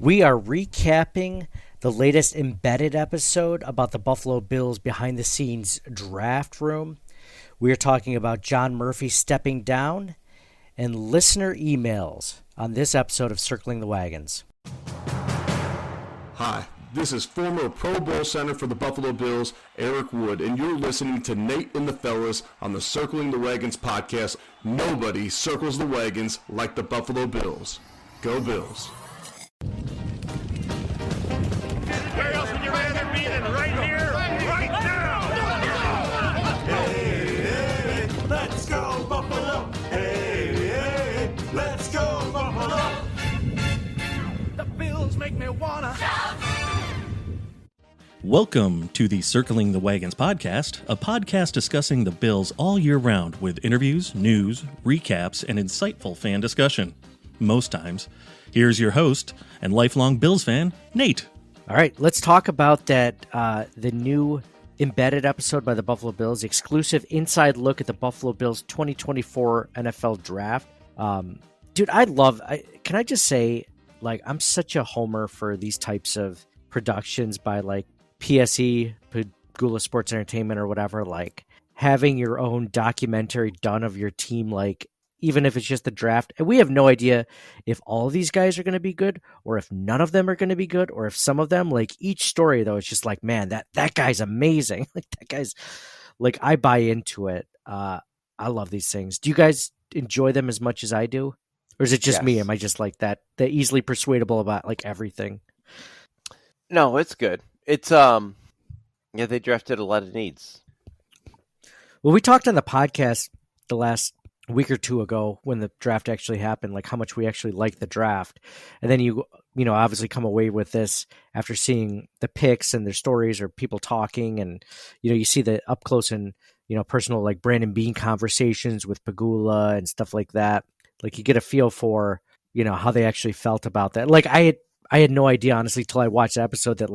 We are recapping the latest embedded episode about the Buffalo Bills behind the scenes draft room. We are talking about John Murphy stepping down and listener emails on this episode of Circling the Wagons. Hi, this is former Pro Bowl center for the Buffalo Bills, Eric Wood, and you're listening to Nate and the Fellas on the Circling the Wagons podcast. Nobody circles the wagons like the Buffalo Bills. Go Bills. Where else would you rather be than right here, right now? Hey, hey, let's go Buffalo. Hey, hey, let's go Buffalo. The Bills make me wanna shout. Welcome to the Circling the Wagons podcast, a podcast discussing the Bills all year round with interviews, news, recaps, and insightful fan discussion. Most times. Here's your host and lifelong Bills fan, Nate. All right, let's talk about that. The new embedded episode by the Buffalo Bills, the exclusive inside look at the Buffalo Bills 2024 NFL Draft. Dude, can I just say, I'm such a homer for these types of productions by PSE, Pagula Sports Entertainment or whatever, having your own documentary done of your team, even if it's just the draft. And we have no idea if all of these guys are going to be good or if none of them are going to be good or if some of them, each story, though, it's just man, that guy's amazing. That guy's I buy into it. I love these things. Do you guys enjoy them as much as I do? Or is it just me? Am I just that easily persuadable about everything? No, it's good. It's, they drafted a lot of needs. Well, we talked on the podcast the last week or two ago when the draft actually happened, how much we actually like the draft. And then you obviously come away with this after seeing the picks and their stories or people talking. And, you see the up close and, personal, Brandon Beane conversations with Pagula and stuff like that. You get a feel for, how they actually felt about that. I had no idea, honestly, till I watched the episode that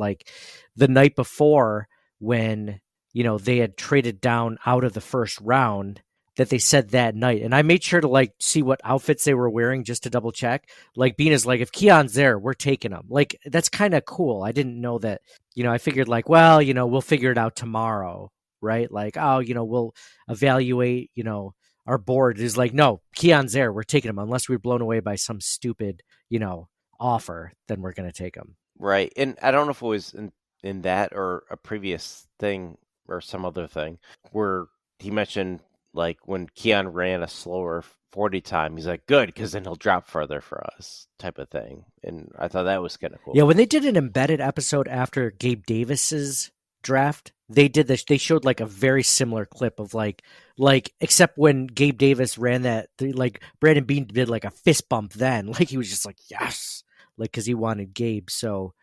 the night before when, they had traded down out of the first round, that they said that night. And I made sure to see what outfits they were wearing just to double check. Bean is if Keon's there, we're taking him. That's kind of cool. I didn't know that, I figured we'll figure it out tomorrow. Right. We'll evaluate, our board is no, Keon's there. We're taking him unless we're blown away by some stupid, offer, then we're going to take him. Right. And I don't know if it was in that or a previous thing or some other thing where he mentioned when Keon ran a slower 40 time, he's good, because then he'll drop further for us type of thing. And I thought that was kind of cool. Yeah, when they did an embedded episode after Gabe Davis's draft, they did this. They showed a very similar clip of except when Gabe Davis ran that, Brandon Beane did a fist bump then. He was just yes, because he wanted Gabe. So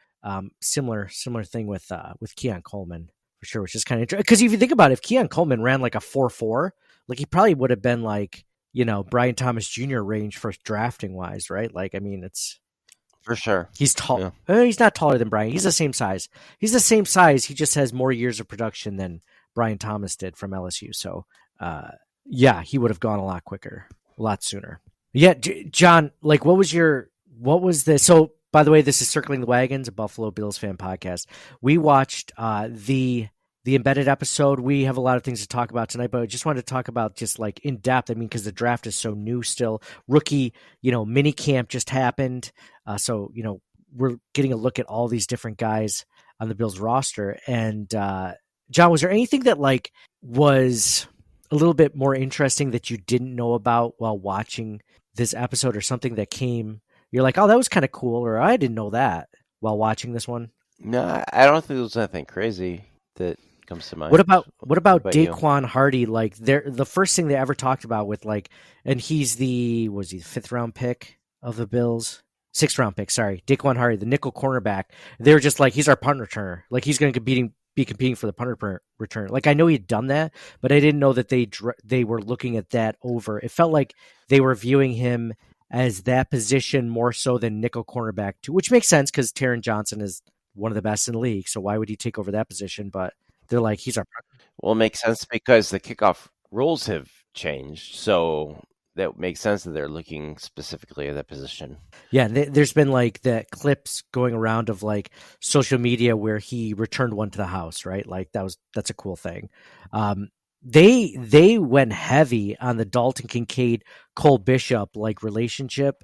similar thing with Keon Coleman for sure, which is kind of interesting. Because if you think about it, if Keon Coleman ran a 4.4, he probably would have been Brian Thomas Jr. range for drafting wise, right? It's for sure. He's tall. Yeah. He's not taller than Brian. He's the same size. He just has more years of production than Brian Thomas did from LSU. So, he would have gone a lot quicker, a lot sooner. Yeah, John, what was this? So, by the way, this is Circling the Wagons, a Buffalo Bills fan podcast. We watched the embedded episode. We have a lot of things to talk about tonight, but I just wanted to talk about just in depth. Because the draft is so new still. Rookie, mini camp just happened. So, we're getting a look at all these different guys on the Bills roster. And John, was there anything that was a little bit more interesting that you didn't know about while watching this episode, or something that came, you're oh, that was kind of cool, or I didn't know that while watching this one? No, I don't think there was anything crazy that comes to mind. What about Daquan you? Hardy? The first thing they ever talked about with and he's the 5th round pick of the Bills, 6th round pick. Sorry, Daquan Hardy, the nickel cornerback. They were just he's our punt returner. He's going to be competing for the punter return. I know he'd done that, but I didn't know that they were looking at that over. It felt like they were viewing him as that position more so than nickel cornerback too, which makes sense because Taron Johnson is one of the best in the league. So why would he take over that position? But they're he's our. Well, it makes sense because the kickoff rules have changed. So that makes sense that they're looking specifically at that position. Yeah, there's been like the clips going around of like social media where he returned one to the house, right? Like that's a cool thing. They went heavy on the Dalton Kincaid Cole Bishop like relationship,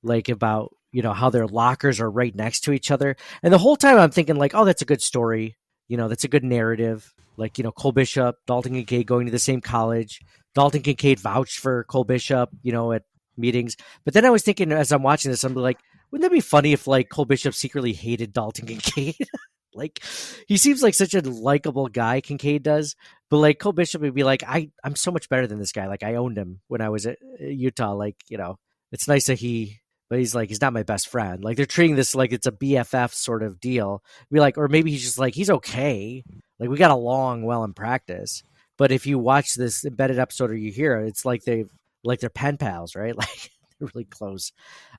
like about how their lockers are right next to each other, and the whole time I'm thinking like, oh, that's a good story, that's a good narrative. Like Cole Bishop, Dalton Kincaid going to the same college. Dalton Kincaid vouched for Cole Bishop, at meetings. But then I was thinking as I'm watching this, I'm like, wouldn't that be funny if like Cole Bishop secretly hated Dalton Kincaid? Like he seems like such a likable guy, Kincaid does. But like Cole Bishop would be like, I'm so much better than this guy. Like I owned him when I was at Utah. Like, it's nice that but he's like, he's not my best friend. Like they're treating this like it's a BFF sort of deal. Be like, or maybe he's just like, he's okay. Like we got along well in practice. But if you watch this embedded episode or you hear it, it's like they're pen pals, right? Like they're really close.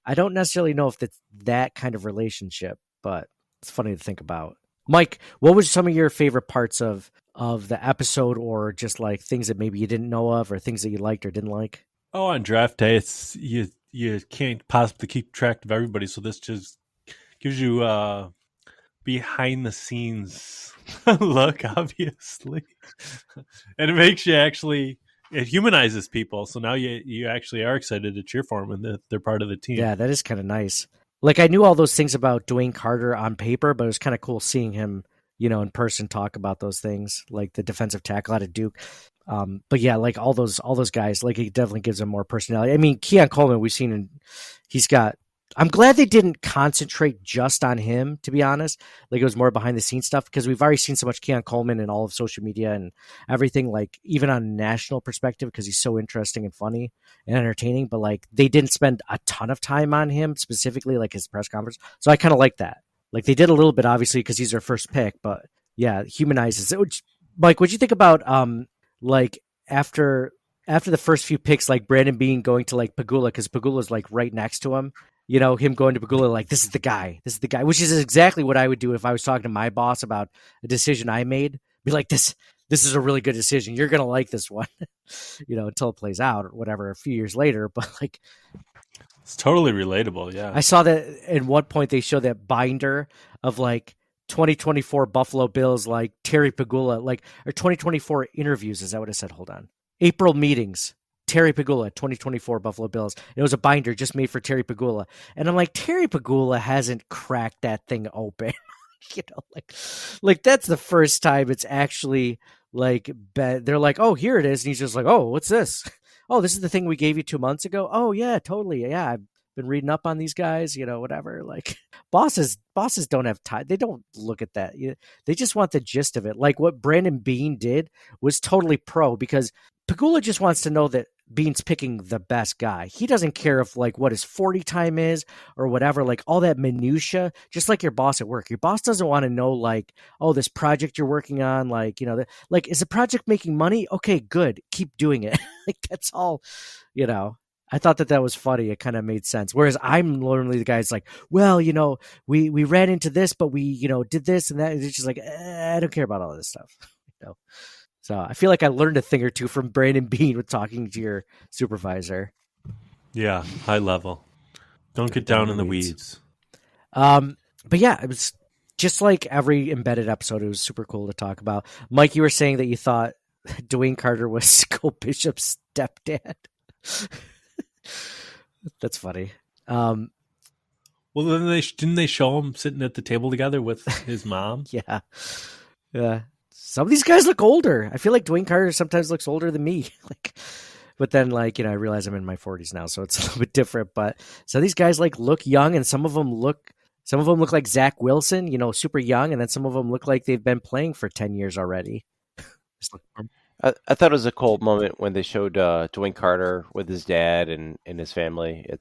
I don't necessarily know if it's that kind of relationship, but it's funny to think about. Mike, what was some of your favorite parts of the episode, or just like things that maybe you didn't know of, or things that you liked or didn't like? Oh, on draft day, it's you can't possibly keep track of everybody, so this just gives you behind the scenes look, obviously, and it makes you it humanizes people. So now you actually are excited to cheer for them and that they're part of the team. Yeah, that is kind of nice. Like I knew all those things about Dwayne Carter on paper, but it was kind of cool seeing him, in person talk about those things, like the defensive tackle out of Duke. But yeah, like all those guys, like he definitely gives them more personality. I mean, Keon Coleman, we've seen, I'm glad they didn't concentrate just on him, to be honest. Like it was more behind the scenes stuff, because we've already seen so much Keon Coleman in all of social media and everything, like even on a national perspective, because he's so interesting and funny and entertaining. But like they didn't spend a ton of time on him specifically, like his press conference. So I kind of like that. Like they did a little bit, obviously, because he's their first pick, but yeah, humanizes it. Mike, what'd you think about like after the first few picks, like Brandon Beane going to like Pagula, because Pagula's like right next to him. Him going to Pagula, like, this is the guy, which is exactly what I would do if I was talking to my boss about a decision I made. Be like, this is a really good decision. You're going to like this one, until it plays out or whatever, a few years later. But like, it's totally relatable. Yeah. I saw that at one point they show that binder of like 2024 Buffalo Bills, like Terry Pagula, like, or 2024 interviews. Is that what it said? Hold on. April meetings. Terry Pagula, 2024 Buffalo Bills. It was a binder just made for Terry Pagula. And I'm like, Terry Pagula hasn't cracked that thing open. Like that's the first time it's actually like, they're like, oh, here it is. And he's just like, oh, what's this? Oh, this is the thing we gave you 2 months ago. Oh yeah, totally. Yeah. I've been reading up on these guys, whatever. Like bosses don't have time. They don't look at that. They just want the gist of it. Like what Brandon Beane did was totally pro, because Pagula just wants to know that Beane's picking the best guy. He doesn't care if like what his 40 time is or whatever, like all that minutia, just like your boss at work. Your boss doesn't want to know like, oh, this project you're working on, like, like, is the project making money? Okay, good. Keep doing it. Like that's all, I thought that was funny. It kind of made sense. Whereas I'm literally the guy's like, well, we ran into this, but we, did this and that. It's just like, I don't care about all this stuff. So I feel like I learned a thing or two from Brandon Beane with talking to your supervisor. Yeah, high level. Don't get down in the weeds. But yeah, it was just like every embedded episode. It was super cool to talk about. Mike, you were saying that you thought Dwayne Carter was Cole Bishop's stepdad. That's funny. Well, then didn't they show him sitting at the table together with his mom? Yeah. Some of these guys look older. I feel like Dwayne Carter sometimes looks older than me. But then I realize I'm in my 40s now, so it's a little bit different. But some of these guys look young, and some of them look like Zach Wilson, super young, and then some of them look like they've been playing for 10 years already. I thought it was a cool moment when they showed Dwayne Carter with his dad and his family at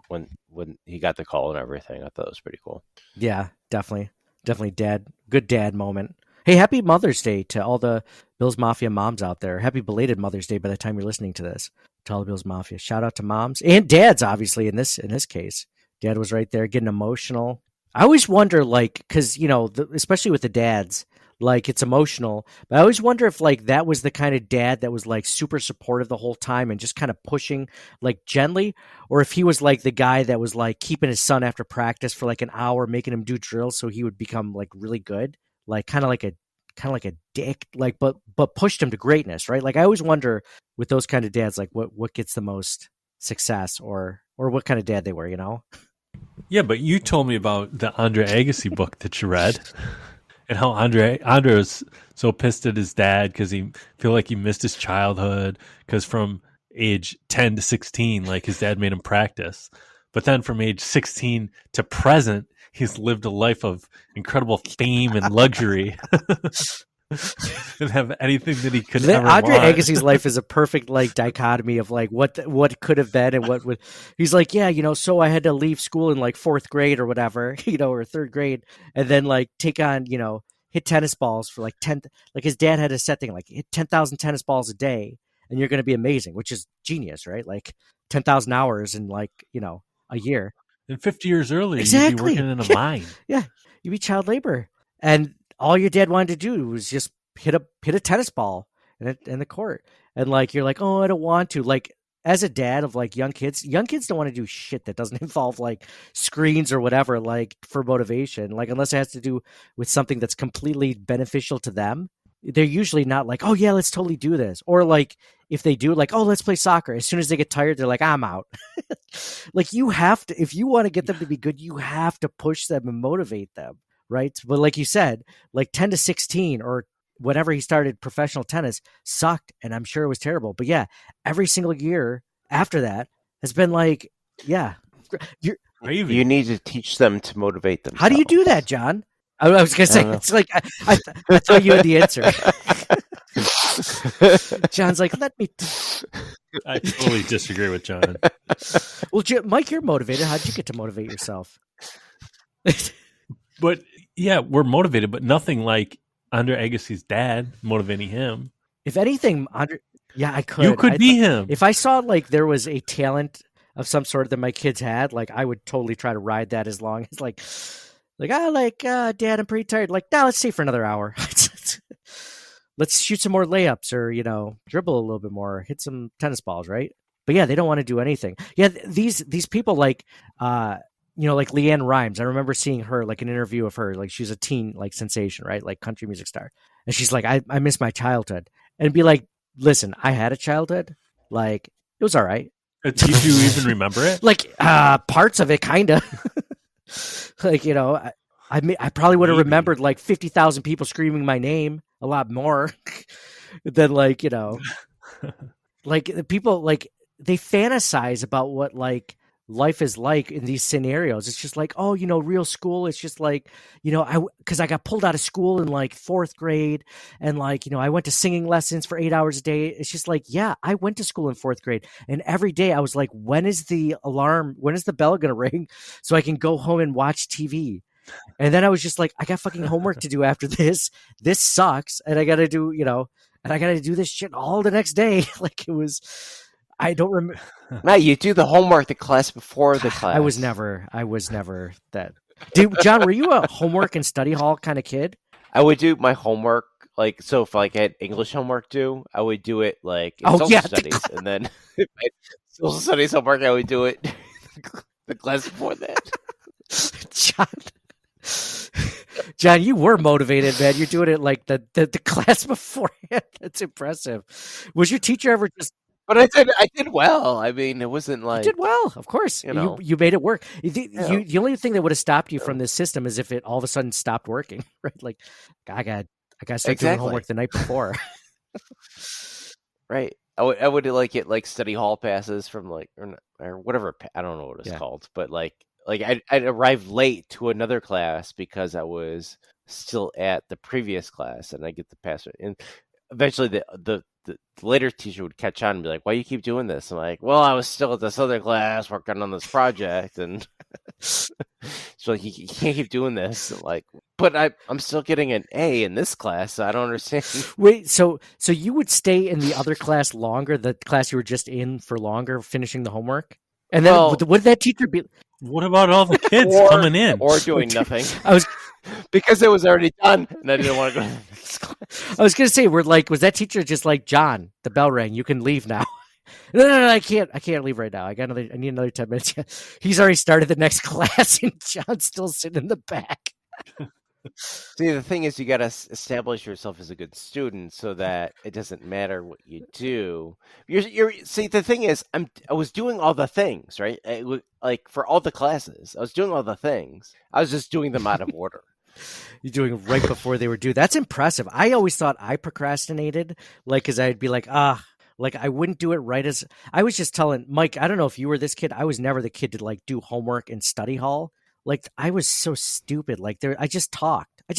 when he got the call and everything. I thought it was pretty cool. Yeah, definitely good dad moment. Hey, happy Mother's Day to all the Bills Mafia moms out there. Happy belated Mother's Day by the time you're listening to this. To all the Bills Mafia. Shout out to moms and dads, obviously, in this case. Dad was right there getting emotional. I always wonder, because, especially with the dads, like it's emotional. But I always wonder if like that was the kind of dad that was like super supportive the whole time and just kind of pushing like gently, or if he was like the guy that was like keeping his son after practice for like an hour, making him do drills so he would become like really good, like kind of like a dick, like but pushed him to greatness, right? Like I always wonder with those kind of dads, like what gets the most success, or what kind of dad they were, you know? Yeah, but you told me about the Andre Agassi book that you read, and how Andre was so pissed at his dad because he feel like he missed his childhood, because from age 10 to 16, like his dad made him practice, but then from age 16 to present, he's lived a life of incredible fame and luxury. Didn't have anything that he could ever Andre want. Agassi's life is a perfect like dichotomy of like what could have been and what would. He's like, yeah, you know, so I had to leave school in like 4th grade or whatever, you know, or 3rd grade, and then like take on, you know, hit tennis balls for like 10. Like his dad had a set thing like hit 10,000 tennis balls a day, and you're going to be amazing, which is genius, right? Like 10,000 hours in like, you know, a year. And 50 years earlier, Exactly. you'd be working in a mine. Yeah, you'd be child labor, and all your dad wanted to do was just hit a tennis ball in the court, and like you're like, oh, I don't want to. Like as a dad of like young kids don't want to do shit that doesn't involve like screens or whatever, like for motivation, like unless it has to do with something that's completely beneficial to them. They're usually not like, oh yeah, let's totally do this, or like if they do, like, oh, let's play soccer. As soon as they get tired, they're like, I'm out. Like you have to, if you want to get them to be good, you have to push them and motivate them. Right. But like you said, like 10 to 16 or whenever he started professional tennis sucked. And I'm sure it was terrible. But yeah, every single year after that has been like, yeah. You need to teach them to motivate themselves. How do you do that, John? I was going to say, it's like, I thought you had the answer. John's like, let me. I totally disagree with John. Well, Mike, you're motivated. How'd you get to motivate yourself? But yeah, we're motivated, but nothing like Andre Agassi's dad motivating him. If anything, yeah, I could. You could be him. If I saw like there was a talent of some sort that my kids had, like I would totally try to ride that as long as like Dad, I'm pretty tired. Like, now let's stay for another hour. Let's shoot some more layups, or you know, dribble a little bit more, hit some tennis balls, right? But yeah, they don't want to do anything. Yeah, these people like you know, like Leanne Rimes. I remember seeing her, like an interview of her, like she's a teen like sensation, right? Like country music star. And she's like, I miss my childhood. And be like, listen, I had a childhood. Like, it was all right. Do you even remember it? Like parts of it, kind of. Like, you know, I probably would have remembered like 50,000 people screaming my name a lot more than like, you know, like the people, like they fantasize about what like life is like in these scenarios. It's just like, oh, you know, real school. It's just like, you know, because I got pulled out of school in like 4th grade, and like, you know, I went to singing lessons for 8 hours a day. It's just like, yeah, I went to school in 4th grade, and every day I was like, when is the bell going to ring so I can go home and watch TV? And then I was just like, I got fucking homework to do after this. This sucks. And I got to do, you know, and I got to do this shit all the next day. Like it was, I don't remember. No, you do the homework the class before the class. I was never that. Dude, John, were you a homework and study hall kind of kid? I would do my homework, like, so if like I had English homework due, I would do it like in social studies. And then if I had social studies homework, I would do it the class before that. John, you were motivated, man. You're doing it like the class beforehand. That's impressive. Was your teacher ever just... But I did well. I mean, it wasn't like... You did well, of course. You know, you made it work. The only thing that would have stopped you from this system is if it all of a sudden stopped working, right? Like, I got to start doing homework the night before. Right. I would like get like study hall passes from like or whatever. I don't know what it's called, but like I'd arrive late to another class because I was still at the previous class, and I get the pass. And eventually, the later teacher would catch on and be like, "Why you keep doing this?" I'm like, "Well, I was still at this other class working on this project, and so like you can't keep doing this." Like, but I'm still getting an A in this class, so I don't understand. Wait, so you would stay in the other class longer, the class you were just in for longer, finishing the homework, and then would that teacher be? What about all the kids coming in or doing nothing? because it was already done, and I didn't want to go to the next class. I was gonna say, we're like, was that teacher just like, John? The bell rang. You can leave now. No, I can't. I can't leave right now. I need another 10 minutes. He's already started the next class, and John's still sitting in the back. See, the thing is, you got to establish yourself as a good student so that it doesn't matter what you do. See, the thing is, I was doing all the things, right? Like for all the classes, I was doing all the things. I was just doing them out of order. You're doing it right before they were due. That's impressive. I always thought I procrastinated, like, because I'd be like, like I wouldn't do it right as I was just telling Mike. I don't know if you were this kid. I was never the kid to like do homework in study hall. Like I was so stupid. Like I just talked. I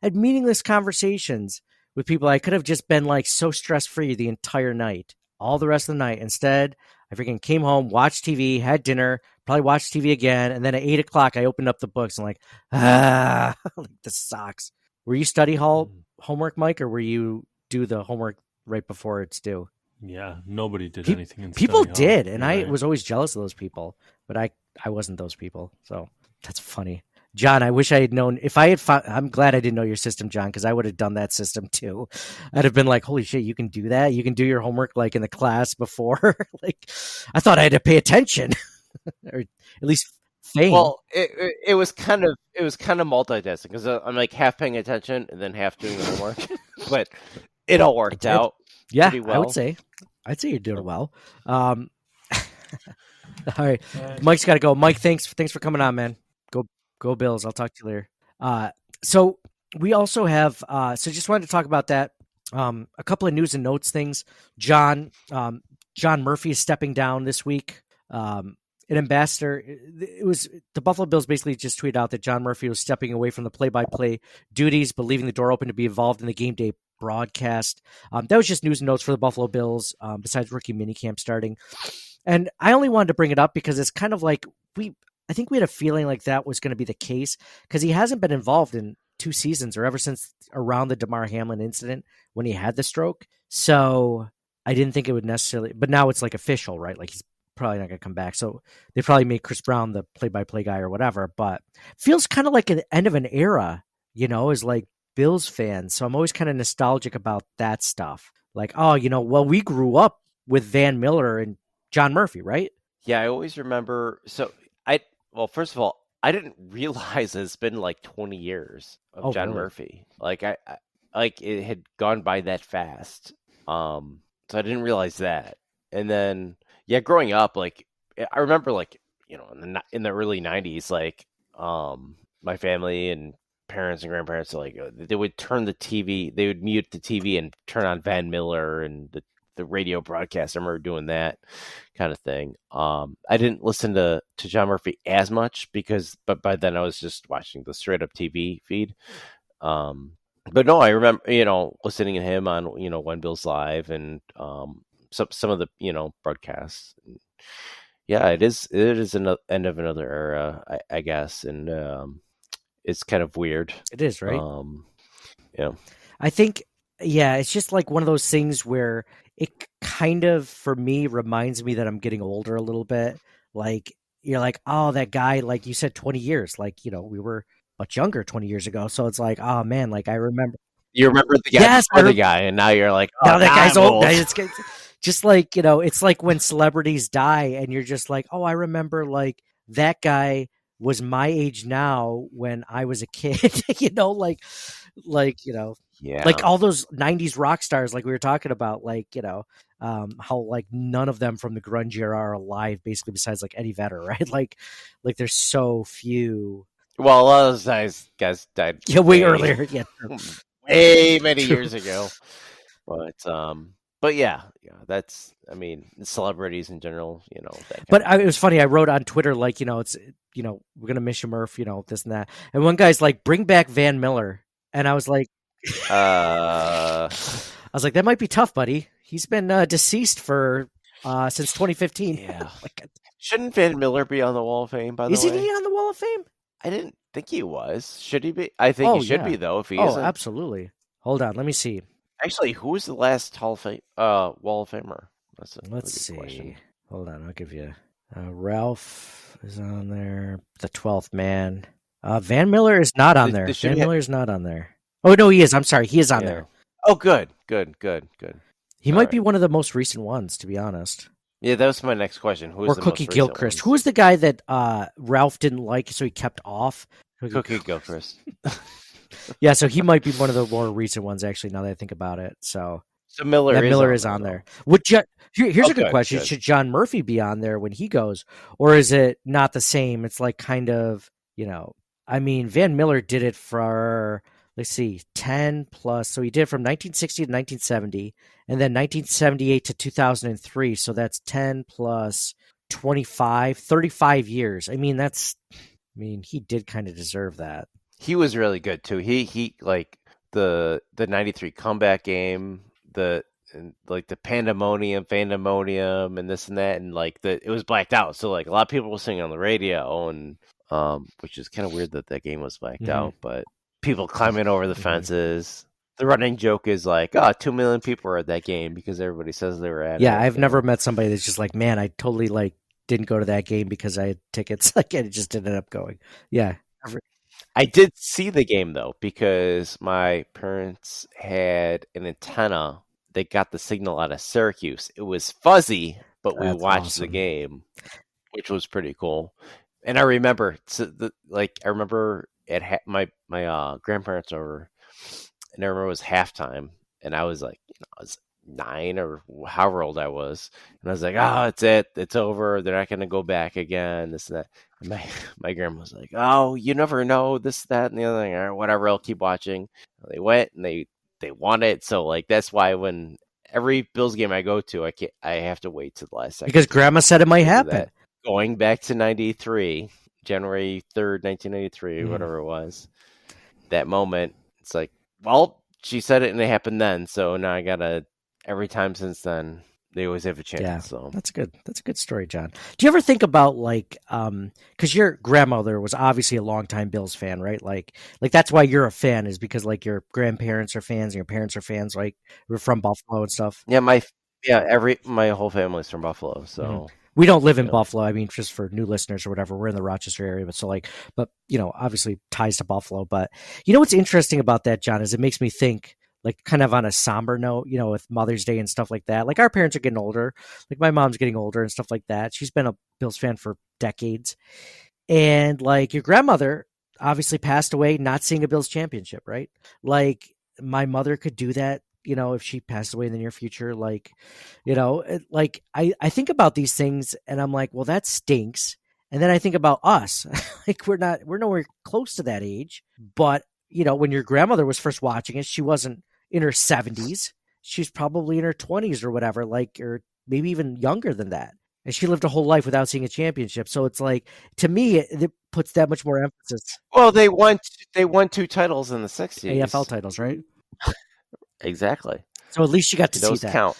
had meaningless conversations with people. I could have just been like so stress free the entire night, all the rest of the night. Instead, I freaking came home, watched TV, had dinner, probably watched TV again, and then at 8:00 I opened up the books and like, like this sucks. Were you study hall homework, Mike, or were you do the homework right before it's due? Yeah, nobody did anything in people study hall. did, and You're I right. was always jealous of those people, but I wasn't those people. So that's funny. John, I wish I had known. If I had found, I'm glad I didn't know your system, John, because I would have done that system too. I'd have been like, holy shit, you can do that? You can do your homework like in the class before? Like, I thought I had to pay attention, or at least feign. Well, it was kind of multitasking because I'm like half paying attention and then half doing the homework, but it all worked out. Yeah, pretty well. I'd say you're doing well. All right, Mike's got to go. Mike, thanks for coming on, man. Go Bills. I'll talk to you later. So we also have. So just wanted to talk about that. A couple of news and notes things. John Murphy is stepping down this week. An ambassador. It was the Buffalo Bills basically just tweeted out that John Murphy was stepping away from the play-by-play duties, but leaving the door open to be involved in the game day broadcast. That was just news and notes for the Buffalo Bills, besides rookie minicamp starting. And I only wanted to bring it up because it's kind of like I think we had a feeling like that was going to be the case because he hasn't been involved in 2 seasons or ever since around the Damar Hamlin incident when he had the stroke. So I didn't think it would necessarily, but now it's like official, right? Like he's probably not going to come back. So they probably made Chris Brown the play-by-play guy or whatever, but feels kind of like an end of an era, as like Bills fans. So I'm always kind of nostalgic about that stuff. Like, well, we grew up with Van Miller and John Murphy, right? Yeah, I always remember. So well, first of all, I didn't realize it's been like 20 years of John really? Murphy. Like I like it had gone by that fast. So I didn't realize that. And then growing up, like I remember, like in the early 90s, like my family and parents and grandparents, like they would turn the TV, they would mute the TV and turn on Van Miller and the radio broadcast. I remember doing that kind of thing. I didn't listen to John Murphy as much but by then I was just watching the straight up TV feed. But no, I remember, listening to him on, When Bill's Live and some of the, broadcasts. Yeah, it is an end of another era, I guess. And it's kind of weird. It is, right? Yeah. I think, it's just like one of those things where it kind of, for me, reminds me that I'm getting older a little bit. Like, you're like, oh, that guy, like you said, 20 years. Like, we were much younger 20 years ago. So it's like, oh, man, like I remember. You remember the guy before the guy, and now you're like, oh, now that guy's I'm old. It's just like, it's like when celebrities die and you're just like, oh, I remember like that guy was my age now when I was a kid, Yeah. like all those 90s rock stars, like we were talking about, like, how like none of them from the grunge era are alive, basically, besides like Eddie Vedder, right? Like there's so few. Well, a lot of those guys died way earlier. Yeah. Way many years ago. But yeah, that's, I mean, celebrities in general, But it was funny. I wrote on Twitter, like, it's, we're going to miss you, Murph, this and that. And one guy's like, bring back Van Miller. And I was like, I was like, that might be tough, buddy. He's been deceased for since 2015. Yeah. Shouldn't Van Miller be on the Wall of Fame, by the way? Isn't he on the Wall of Fame? I didn't think he was. Should he be? I think he should be, though, if he isn't. Oh, absolutely. Hold on. Let me see. Actually, who was the last Wall of Famer? Let's see. Question. Hold on. I'll give you. Ralph is on there. The 12th man. Van Miller is not on The- there. the should Van be- Miller is not on there. Oh no, he is. I'm sorry, he is on Yeah. there. Oh, good. He All might right. be one of the most recent ones, to be honest. Yeah, that was my next question. Who is Or the Cookie most recent Gilchrist. ones? Who was the guy that Ralph didn't like, so he kept off? Cookie Gilchrist. Yeah, so he might be one of the more recent ones, actually. Now that I think about it, so So Miller that is Miller on is there, on though. there. Here's Oh, a good good, question: good. should John Murphy be on there when he goes, or is it not the same? It's like kind of, I mean, Van Miller did it for, let's see, 10 plus. So he did it from 1960 to 1970, and then 1978 to 2003. So that's 10 plus 25, 35 years. I mean, he did kind of deserve that. He was really good too. He like the 93 comeback game, the pandemonium, and this and that, and like it was blacked out. So like a lot of people were singing on the radio, and which is kind of weird that game was blacked out. But people climbing over the fences. The running joke is like, 2 million people were at that game because everybody says they were at it. Yeah, I've never met somebody that's just like, man, I totally like didn't go to that game because I had tickets. Like, and it just ended up going. Yeah. I did see the game though because my parents had an antenna. They got the signal out of Syracuse. It was fuzzy, but we That's watched the awesome. game, which was pretty cool. And I remember, at my grandparents over, and I remember it was halftime, and I was like, I was 9 or however old I was, and I was like, it's it, it's over. They're not going to go back again. This and that. And my grandma was like, oh, you never know, this, that, and the other thing, or whatever. I'll keep watching. They went and they won it. So like that's why when every Bills game I go to, I have to wait to the last second because Grandma said it might happen. that. Going back to 93, January 3rd, 1993, whatever it was, that moment, it's like, well, she said it and it happened then. So now I gotta, every time since then, they always have a chance. Yeah, So that's good. That's a good story, John. Do you ever think about like, because your grandmother was obviously a longtime Bills fan, right? Like that's why you're a fan, is because like your grandparents are fans and your parents are fans, like we're from Buffalo and stuff. yeah, my whole family's from Buffalo. So we don't live in Buffalo. I mean, just for new listeners or whatever, we're in the Rochester area, but obviously ties to Buffalo. But what's interesting about that, John, is it makes me think, like kind of on a somber note, with Mother's Day and stuff like that. Like our parents are getting older. Like my mom's getting older and stuff like that. She's been a Bills fan for decades. And like your grandmother obviously passed away not seeing a Bills championship, right? Like my mother could do that, if she passed away in the near future. Like, I think about these things and I'm like, well, that stinks. And then I think about us. Like we're nowhere close to that age. But, when your grandmother was first watching it, she wasn't in her 70s. She's probably in her 20s or whatever, or maybe even younger than that. And she lived a whole life without seeing a championship. So it's like, to me, it puts that much more emphasis. well, they won 2 titles in the 60s. AFL titles, right? Exactly. So at least you got to Those see that. count.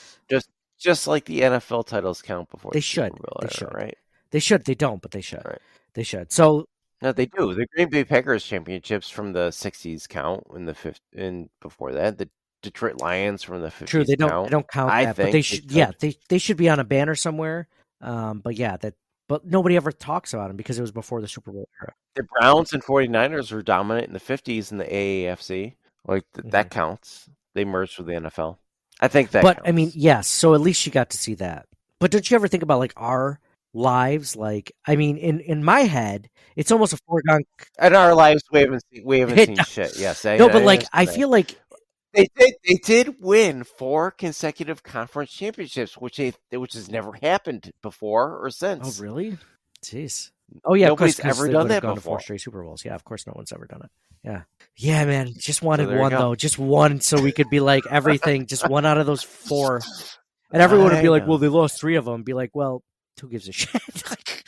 Just like the NFL titles count before They the should. Super Bowl They era, should. right? They should. They don't, but they should. Right. They should. So No, they do. The Green Bay Packers championships from the 60s count in the before that. The Detroit Lions from the 50s true, they don't. count. They don't count I that, but think they they should. could. Yeah, they should be on a banner somewhere. But nobody ever talks about them because it was before the Super Bowl era. The Browns and 49ers were dominant in the 50s in the AAFC. Like that counts. They merged with the NFL. I think that But counts. I mean, yes. So at least you got to see that. But don't you ever think about like our lives? Like, I mean, in my head, it's almost a foregone. in our lives, we haven't seen shit. Yes, No, but like I understand that. feel like They did win 4 consecutive conference championships, which has never happened before or oh since. really? Jeez. Oh yeah, Nobody's 'cause ever they done would have that gone to 4 before. straight Super Bowls. Yeah, of course no one's ever done it. Yeah. Yeah, man. Just wanted there you one go. though. Just one so we could be like everything, just one out of those 4. And everyone would be I like, know. well, they lost 3 of them. Be like, well, who gives a shit? Like,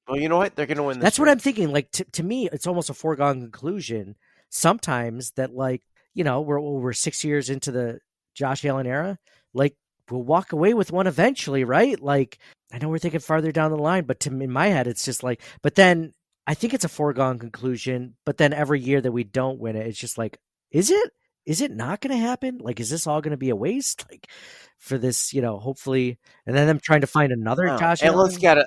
Well, you know what? They're going to win this that's what year. I'm thinking. Like to me, it's almost a foregone conclusion sometimes that like, we're 6 years into the Josh Allen era. Like we'll walk away with one eventually, right? Like I know we're thinking farther down the line, but in my head, it's just like, but then I think it's a foregone conclusion. But then every year that we don't win it, it's just like, is it? Is it not going to happen? Like, is this all going to be a waste? Like for this, hopefully, and then them trying to find another No, Josh Allen's Allen. got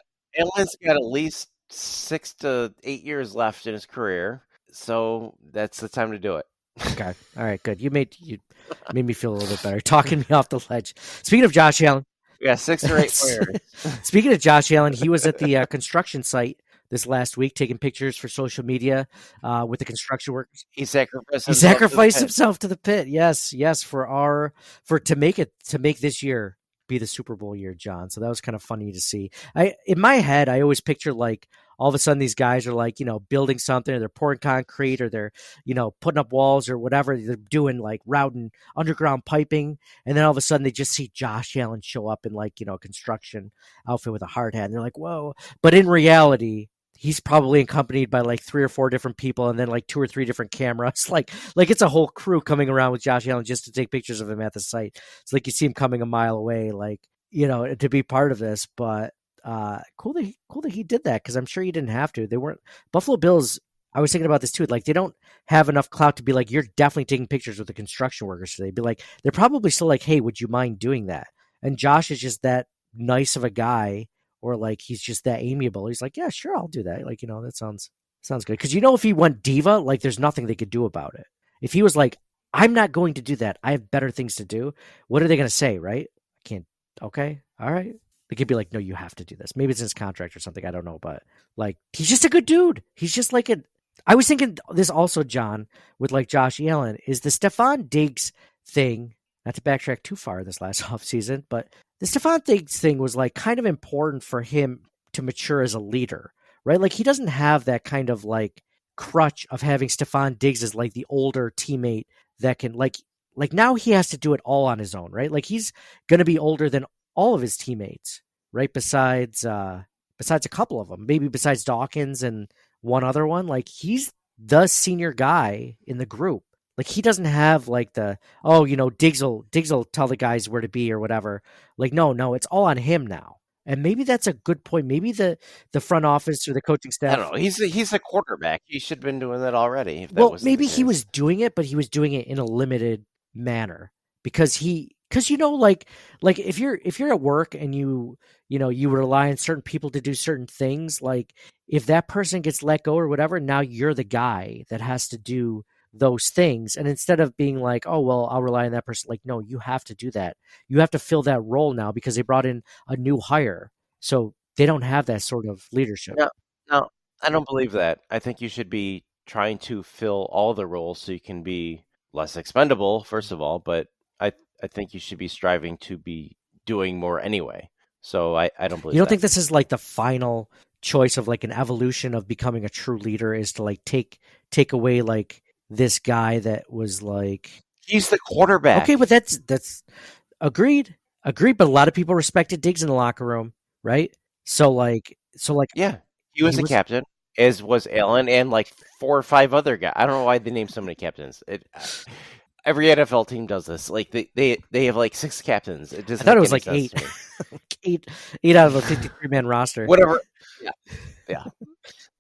at least 6 to 8 years left in his career, so that's the time to do it. Okay. All right, good. You made me feel a little bit better, talking me off the ledge. Speaking of Josh Allen, Yeah, 6 or 8 more years. speaking of Josh Allen, he was at the construction site this last week taking pictures for social media with the construction workers. He sacrificed He himself to the sacrificed pit. himself to the pit. Yes, to make this year be the Super Bowl year, John. So that was kind of funny to see. In my head, I always picture like all of a sudden these guys are like, building something, or they're pouring concrete, or they're, putting up walls or whatever. They're doing like routing underground piping. And then all of a sudden they just see Josh Allen show up in like, a construction outfit with a hard hat. And they're like, whoa. But in reality, he's probably accompanied by like 3 or 4 different people, and then like 2 or 3 different cameras. Like it's a whole crew coming around with Josh Allen just to take pictures of him at the site. It's like you see him coming a mile away, like, to be part of this. But cool that he did that, because I'm sure he didn't have to. They weren't Buffalo Bills. I was thinking about this too. Like, they don't have enough clout to be like, you're definitely taking pictures with the construction workers today. Be like, they're probably still like, hey, would you mind doing that? And Josh is just that nice of a guy, or like he's just that amiable. He's like, yeah, sure, I'll do that. Like, that sounds good. Because if he went diva, like there's nothing they could do about it. If he was like, I'm not going to do that, I have better things to do, what are they going to say, right? I can't. Okay, all right. They could be like, no, you have to do this. Maybe it's in his contract or something. I don't know, but like, he's just a good dude. He's just like I was thinking this also, John, with like Josh Allen, is the Stephon Diggs thing. Not to backtrack too far this last offseason, but the Stephon Diggs thing was like kind of important for him to mature as a leader, right? Like, he doesn't have that kind of like crutch of having Stephon Diggs as like the older teammate that can like now he has to do it all on his own, right? Like, he's going to be older than all of his teammates, right? Besides a couple of them, maybe besides Dawkins and one other one. Like, he's the senior guy in the group. Like, he doesn't have like Diggs will tell the guys where to be or whatever. Like, no, it's all on him now. And maybe that's a good point. Maybe the front office or the coaching staff. I don't know. He's a quarterback. He should have been doing that already. Well, maybe he was doing it, but he was doing it in a limited manner because like if you're at work and you rely on certain people to do certain things, like if that person gets let go or whatever, now you're the guy that has to do those things. And instead of being like, oh, well, I'll rely on that person, like, no, you have to do that. You have to fill that role now because they brought in a new hire. So they don't have that sort of leadership. No, I don't believe that. I think you should be trying to fill all the roles so you can be less expendable, first of all, but I think you should be striving to be doing more anyway. So I don't believe You don't that. think this is like the final choice of like an evolution of becoming a true leader, is to like take away like this guy that was like, He's the quarterback. okay, but that's agreed. But a lot of people respected Diggs in the locker room, right? So like Yeah, he was a captain, as was Allen, and like 4 or 5 other guys. I don't know why they named so many captains. Every NFL team does this. Like they have like 6 captains. It doesn't. I thought it was make like any 8. sense to me. 8 out of a 53-man roster. Whatever. Yeah.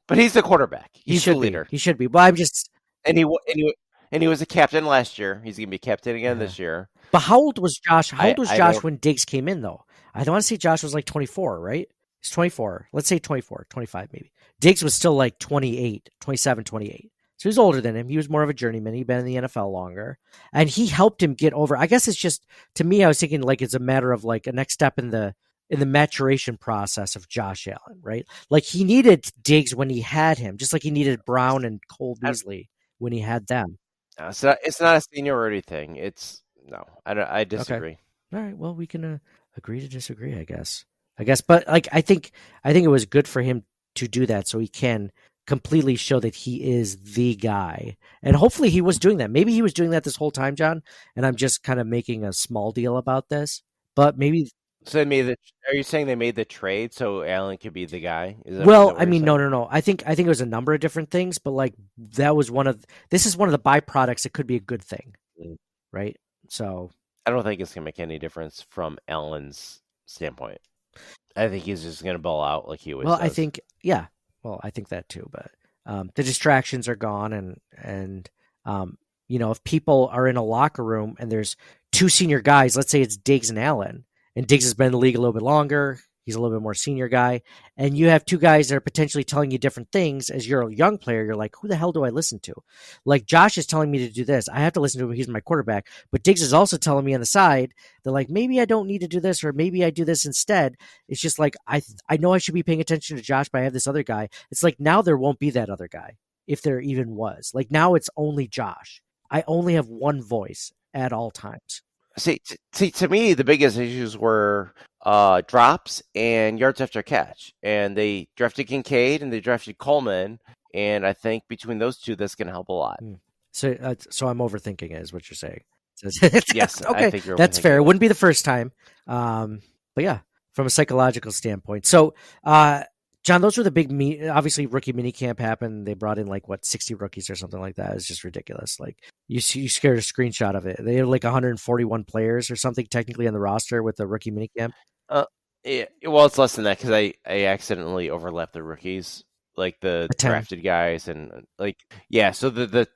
But he's the quarterback. He He's should the leader. He should be. Well, I'm just. And he was a captain last year. He's gonna be captain again this year. But how old was Josh? How old was Josh don't- when Diggs came in, though? I want to say Josh was like 24, right? He's 24. Let's say 24, 25 maybe. Diggs was still like 28, 27, 28. So he was older than him. He was more of a journeyman. He'd been in the NFL longer. And he helped him get over. I guess it's just, to me, I was thinking like it's a matter of like a next step in the maturation process of Josh Allen, right? Like, he needed Diggs when he had him, just like he needed Brown and Cole Beasley when he had them. No, it's not a seniority thing. I disagree. Okay. All right. Well, we can agree to disagree, I guess. But like, I think it was good for him to do that so he can completely show that he is the guy. And hopefully he was doing that. Maybe he was doing that this whole time, John, and I'm just kind of making a small deal about this. But maybe. So are you saying they made the trade so Allen could be the guy? Well, I mean, no. I think it was a number of different things, but like this is one of the byproducts. It could be a good thing, right? So I don't think it's gonna make any difference from Allen's standpoint. I think he's just gonna ball out like he always does. I think, yeah. Well, I think that too, but the distractions are gone, and if people are in a locker room and there's 2 senior guys, let's say it's Diggs and Allen, and Diggs has been in the league a little bit longer, He's a little bit more senior guy. And you have two guys that are potentially telling you different things. As you're a young player, you're like, who the hell do I listen to? Like Josh is telling me to do this. I have to listen to him. He's my quarterback. But Diggs is also telling me on the side that like, maybe I don't need to do this or maybe I do this instead. It's just like, I know I should be paying attention to Josh, but I have this other guy. It's like now there won't be that other guy if there even was. Like now it's only Josh. I only have one voice at all times. See, to me, the biggest issues were drops and yards after catch. And they drafted Kincaid and they drafted Coleman. And I think between those two, that's going to help a lot. So I'm overthinking it, is what you're saying. Yes, okay, I think you're that's fair. It overthinking wouldn't be the first time, but yeah, from a psychological standpoint. So, John, those were the big obviously rookie mini camp happened. They brought in like 60 rookies or something like that. It's just ridiculous. Like you scared a screenshot of it. They had like 141 players or something technically on the roster with the rookie mini camp. Yeah, well, it's less than that because I accidentally overlapped the rookies, like the 10. drafted guys, and like so the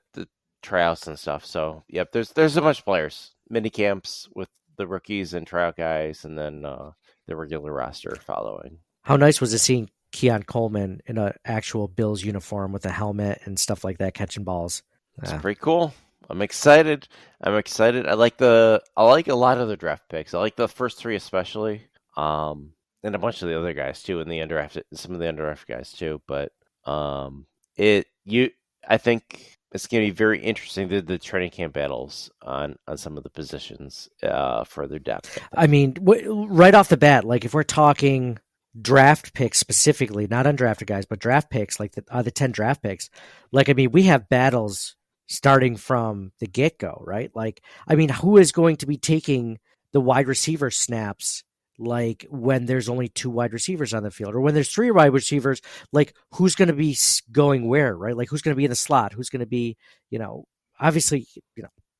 tryouts and stuff. So yep, there's a bunch of players, mini camps with the rookies and tryout guys, and then the regular roster following. How nice was it seeing Keon Coleman in an actual Bills uniform with a helmet and stuff like that, catching balls? It's pretty cool. I'm excited. I like a lot of the draft picks. I like the first three especially. And a bunch of the other guys too, and some of the undrafted guys too. But I think it's going to be very interesting, the training camp battles on some of the positions, further depth. I mean, right off the bat, like if we're talking draft picks specifically, not undrafted guys, but draft picks, like the 10 draft picks, like, I mean, we have battles starting from the get-go, right? Like, I mean, who is going to be taking the wide receiver snaps like when there's only 2 wide receivers on the field, or when there's 3 wide receivers, like who's going to be going where, right? Like who's going to be in the slot? Who's going to be, obviously,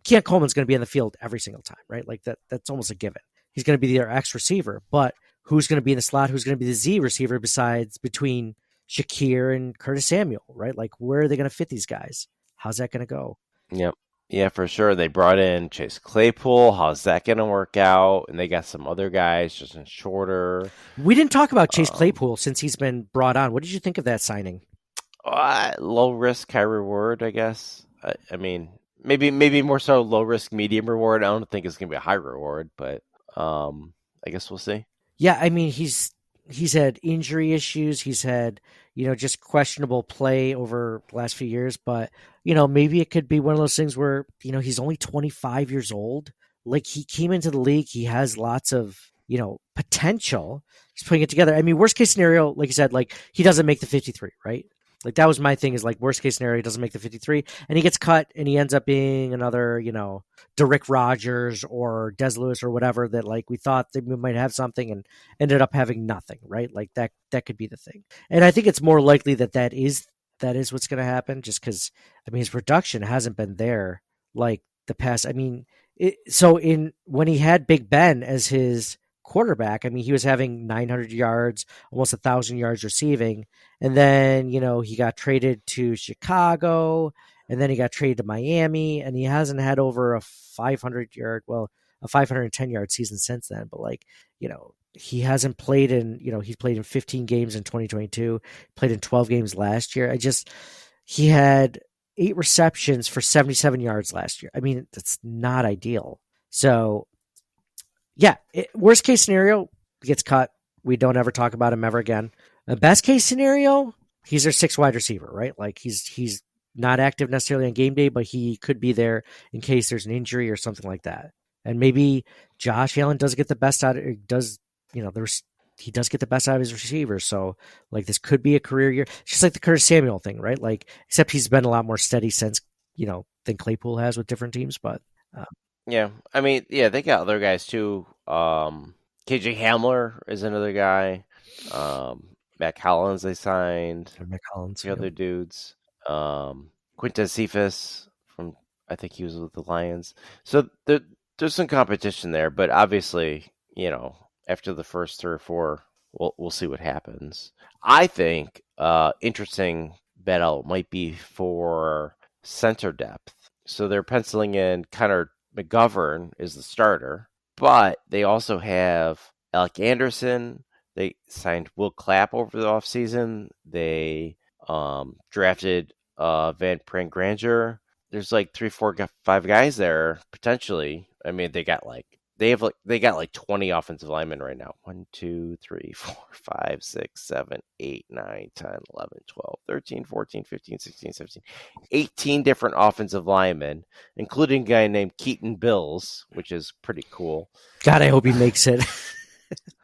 Keon Coleman's going to be in the field every single time, right? Like that's almost a given. He's going to be their X receiver, but who's going to be in the slot? Who's going to be the Z receiver between Shakir and Curtis Samuel, right? Like where are they going to fit these guys? How's that going to go? Yep. Yeah, for sure. They brought in Chase Claypool. How's that going to work out? And they got some other guys just in shorter. We didn't talk about Chase Claypool since he's been brought on. What did you think of that signing? Low risk, high reward, I guess. I mean, maybe more so low risk, medium reward. I don't think it's going to be a high reward, but I guess we'll see. Yeah, I mean, he's had injury issues. He's had, just questionable play over the last few years. But, maybe it could be one of those things where, he's only 25 years old. Like he came into the league. He has lots of, potential. He's putting it together. I mean, worst case scenario, like you said, like he doesn't make the 53, right? Like that was my thing, is like worst case scenario, he doesn't make the 53 and he gets cut and he ends up being another, Derrick Rogers or Des Lewis or whatever, that like we thought that we might have something and ended up having nothing, right? Like that could be the thing. And I think it's more likely that is what's going to happen, just because, I mean, his production hasn't been there like the past. I mean, when he had Big Ben as his quarterback, I mean, he was having 900 yards, almost 1,000 yards receiving. And then, he got traded to Chicago, and then he got traded to Miami, and he hasn't had over a 510-yard season since then. But like, he hasn't played in, he's played in 15 games in 2022, played in 12 games last year. He had 8 receptions for 77 yards last year. I mean, that's not ideal. So yeah, worst case scenario, gets cut. We don't ever talk about him ever again. The best case scenario, he's their 6th wide receiver, right? Like he's not active necessarily on game day, but he could be there in case there's an injury or something like that. And maybe Josh Allen does get the best out of he does get the best out of his receivers. So like this could be a career year. It's just like the Curtis Samuel thing, right? Like, except he's been a lot more steady since, than Claypool has with different teams. But yeah, I mean, yeah, they got other guys too. KJ Hamler is another guy. Matt Collins they signed. Matt Collins, the other dudes. Quintez Cephas from, I think he was with the Lions. So there's some competition there, but obviously, after the first 3 or 4, we'll see what happens. I think interesting battle might be for center depth. So they're penciling in Connor McGovern is the starter, but they also have Alec Anderson. They signed Will Clapp over the offseason. They drafted Van Prangranger. There's like 3, 4, 5 guys there potentially. I mean, they got like 20 offensive linemen right now. 1, 2, 3, 4, 5, 6, 7, 8, 9, 10, 11, 12, 13, 14, 15, 16, 17, 18 different offensive linemen, including a guy named Keaton Bills, which is pretty cool. God, I hope he makes it.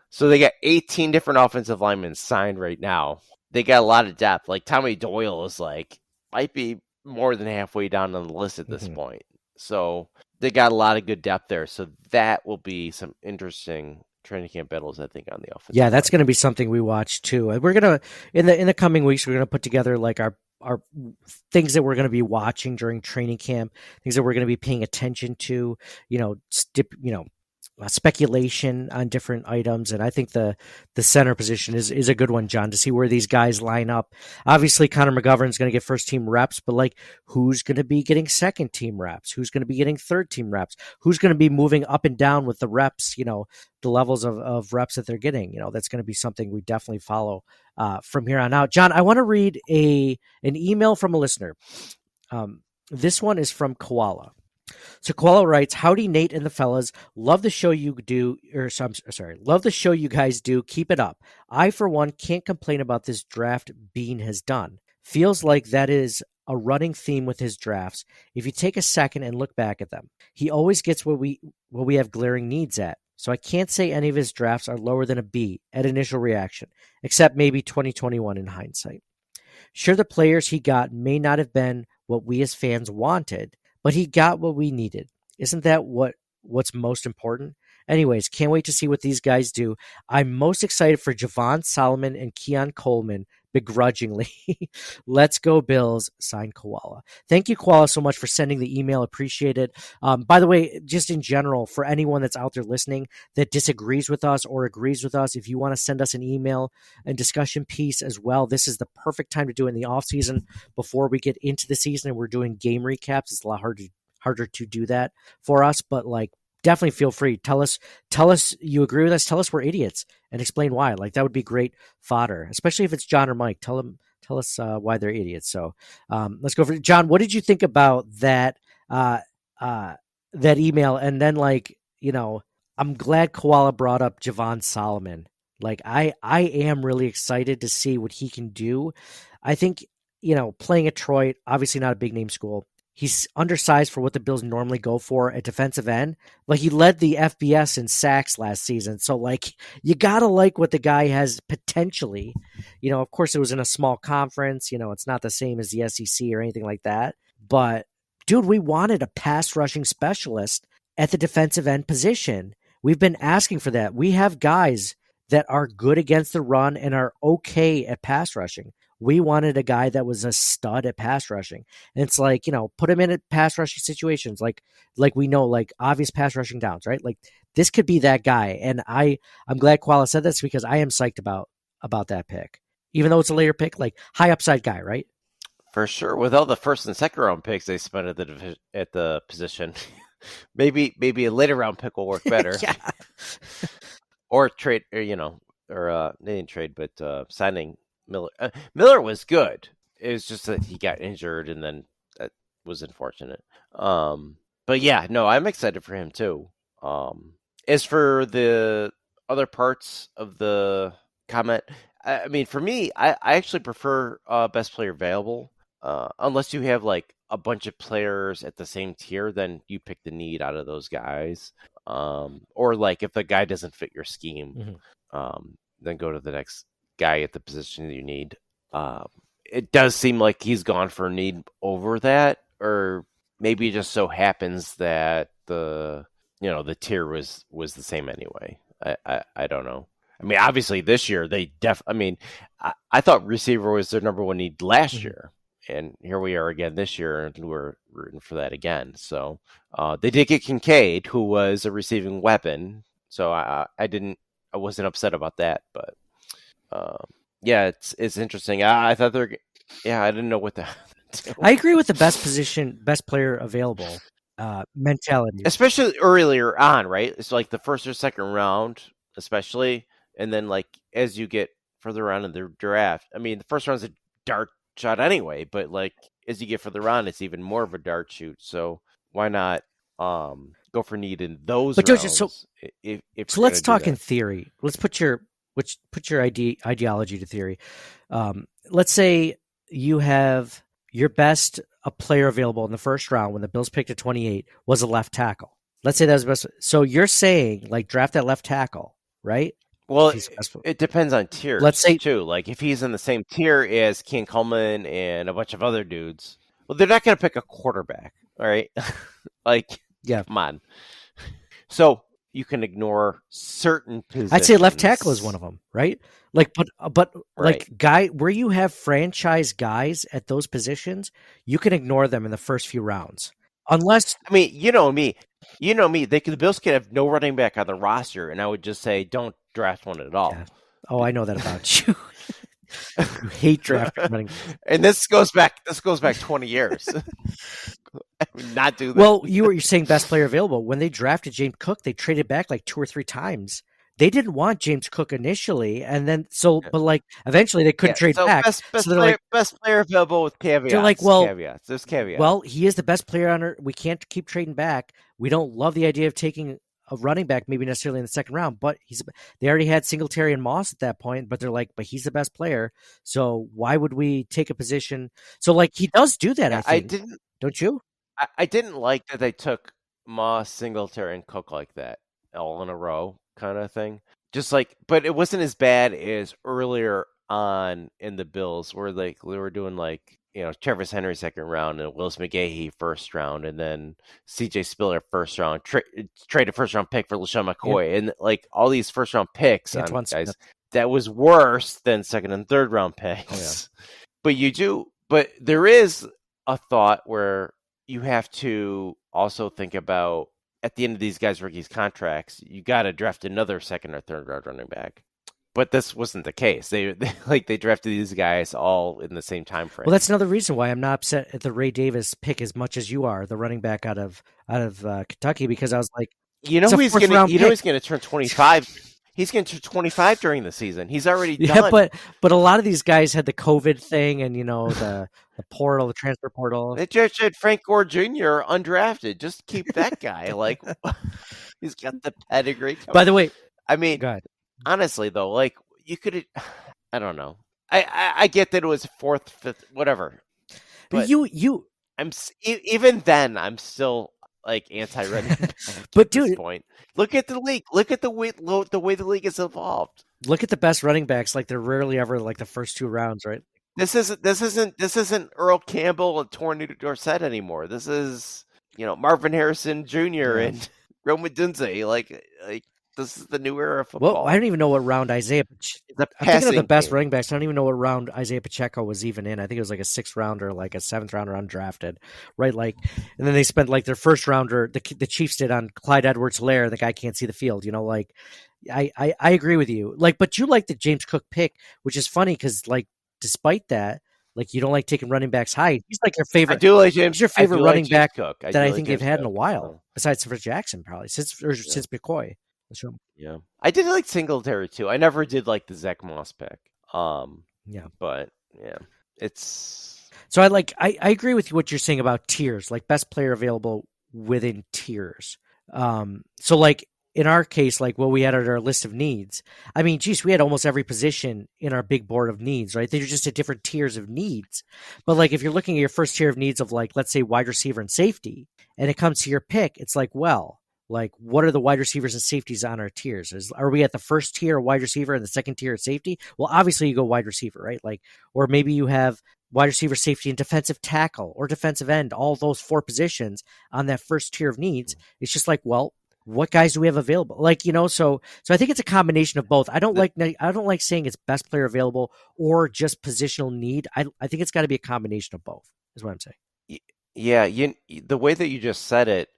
So they got 18 different offensive linemen signed right now. They got a lot of depth. Like Tommy Doyle is might be more than halfway down on the list at this point. So they got a lot of good depth there. So that will be some interesting training camp battles, I think, on the offensive. Yeah, that's going to be something we watch too. And we're gonna in the coming weeks, we're gonna put together like our things that we're going to be watching during training camp, things that we're going to be paying attention to. Speculation on different items, and I think the center position is a good one, John, to see where these guys line up. Obviously, Connor McGovern's going to get first team reps, but like, who's going to be getting second team reps? Who's going to be getting third team reps? Who's going to be moving up and down with the reps? The levels of reps that they're getting. That's going to be something we definitely follow from here on out. John, I want to read an email from a listener. This one is from Koala. So Koala writes, "Howdy, Nate and the fellas. Love the show you do. Love the show you guys do. Keep it up. I, for one, can't complain about this draft Bean has done. Feels like that is a running theme with his drafts. If you take a second and look back at them, he always gets what we have glaring needs at. So I can't say any of his drafts are lower than a B at initial reaction, except maybe 2021 in hindsight. Sure, the players he got may not have been what we as fans wanted, but he got what we needed. Isn't that what's most important? Anyways, can't wait to see what these guys do. I'm most excited for Javon Solomon and Keon Coleman, begrudgingly. Let's go Bills, signed Koala." Thank you, Koala, so much for sending the email. Appreciate it. By the way, just in general, for anyone that's out there listening that disagrees with us or agrees with us, if you want to send us an email and discussion piece as well, this is the perfect time to do it in the off season before we get into the season and we're doing game recaps. It's a lot harder to do that for us, but definitely feel free. Tell us you agree with us. Tell us we're idiots and explain why. That would be great fodder, especially if it's John or Mike. Tell us why they're idiots. So let's go for John. What did you think about that email? And then I'm glad Koala brought up Javon Solomon. I am really excited to see what he can do. I think, playing at Troy, obviously not a big name school. He's undersized for what the Bills normally go for at defensive end. He led the FBS in sacks last season. So, you got to like what the guy has potentially. Of course, it was in a small conference. It's not the same as the SEC or anything like that. But, dude, we wanted a pass rushing specialist at the defensive end position. We've been asking for that. We have guys that are good against the run and are okay at pass rushing. We wanted a guy that was a stud at pass rushing. And it's put him in at pass rushing situations, like we know, obvious pass rushing downs, right? This could be that guy. And I'm glad Koala said this because I am psyched about that pick. Even though it's a later pick, high upside guy, right? For sure. With all the first and second round picks they spent at the position, maybe a later round pick will work better. Yeah. Or trade, or they didn't trade, but signing Miller. Miller was good. It was just that he got injured, and then that was unfortunate. But yeah, no, I'm excited for him too. As for the other parts of the comment, I mean, for me, I actually prefer best player available. Unless you have a bunch of players at the same tier, then you pick the need out of those guys. Or if the guy doesn't fit your scheme, then go to the next guy at the position that you need. It does seem like he's gone for need over that, or maybe it just so happens that the tier was the same anyway. I don't know. I mean, obviously this year I thought receiver was their number one need last year, and here we are again this year, and we're rooting for that again. So they did get Kincaid, who was a receiving weapon. So I wasn't upset about that, but. Yeah, it's interesting. I thought I didn't know what the. I agree with the best player available mentality, especially earlier on, right? It's the first or second round, especially And then like as you get further on in the draft, I mean, the first round's a dart shot anyway, but like as you get further on, it's even more of a dart shoot. So why not go for need in those But Jojo, rounds if so you're let's gonna do talk in that? theory. Let's put your ideology to theory. Let's say you have your best a player available in the first round when the Bills picked at 28 was a left tackle. Let's say that was the best. So you're saying like draft that left tackle, right? Well, If he's the best. it depends on Let's tiers say too. Like if he's in the same tier as Ken Coleman and a bunch of other dudes, well, they're not going to pick a quarterback, all right? Like, yeah, come on. So you can ignore certain positions. I'd say left tackle is one of them, right? Like, but Right. like guy where you have franchise guys at those positions, you can ignore them in the first few rounds, unless I mean, you know me. The Bills could have no running back on the roster, and I would just say don't draft one at all. yeah. Oh, I know that about you. You hate drafting running. And this goes back 20 years. I would not do that. Well, you're saying best player available. When they drafted James Cook, they traded back like 2 or 3 times. They didn't want James Cook initially, and then but like eventually they couldn't trade so back. Best so they're player, like, best player available with caveats. they're like, well, caveats. There's caveats. well, he is the best player on our. We can't keep trading back. We don't love the idea of taking a running back, maybe necessarily in the second round, but they already had Singletary and Moss at that point, but they're like, but he's the best player. So why would we take a position? So like he does do that, I think. Don't you? I didn't like that they took Moss, Singletary, and Cook like that all in a row kind of thing. Just like, but it wasn't as bad as earlier on in the Bills where like they were doing like, Travis Henry second round and Willis McGahee first round, and then CJ Spiller first round, traded first round pick for LaShawn McCoy, and like all these first round picks on guys. That was worse than second and third round picks. Oh, yeah. But there is a thought where you have to also think about at the end of these guys' rookies' contracts, you got to draft another second or third round running back. But this wasn't the case. They drafted these guys all in the same time frame. Well, that's another reason why I'm not upset at the Ray Davis pick as much as you are, the running back out of Kentucky, because I was like, he's going to turn 25. He's going to turn 25 during the season. He's already done. Yeah, but a lot of these guys had the COVID thing and the portal, the transfer portal. They drafted Frank Gore Jr. undrafted. Just keep that guy. Like he's got the pedigree. By the way, I mean, go ahead. Honestly though, like you could, I don't know. I get that it was fourth, fifth, whatever. But even then I'm still like anti-running back but at dude, this point. Look at the league. Look at the way the league has evolved. Look at the best running backs. Like they're rarely ever like the first 2 rounds, right? This isn't Earl Campbell and Tornado Dorsett anymore. This is Marvin Harrison Jr. and Rome Dunze. Like this is the new era of football. Well, I don't even know what round Isaiah. I'm thinking of the best running backs. I don't even know what round Isaiah Pacheco was even in. I think it was like a 6th rounder, like a 7th rounder undrafted, right? Like, and then they spent like their first rounder. The Chiefs did on Clyde Edwards-Helaire. The guy can't see the field. Like, I agree with you. Like, but you like the James Cook pick, which is funny because like despite that, like you don't like taking running backs high. He's like your favorite. I do like James. He's your favorite running back Cook. that I think they've had in a while, besides for Jackson, probably since McCoy. Yeah, I did like Singletary too. I never did like the Zach Moss pick. Yeah, but yeah, it's so I agree with what you're saying about tiers, like best player available within tiers. So like in our case, like what we had at our list of needs, I mean, geez, we had almost every position in our big board of needs, right? They're just at different tiers of needs. But like if you're looking at your first tier of needs of like, let's say wide receiver and safety, and it comes to your pick, it's like, well, like what are the wide receivers and safeties on our tiers? Are we at the first tier of wide receiver and the second tier of safety? Well, obviously you go wide receiver, right? Like, or maybe you have wide receiver, safety, and defensive tackle or defensive end, all those 4 positions on that first tier of needs. It's just like, well, what guys do we have available? Like, so I think it's a combination of both. I don't like saying it's best player available or just positional need. I think it's got to be a combination of both is what I'm saying. Yeah. The way that you just said it.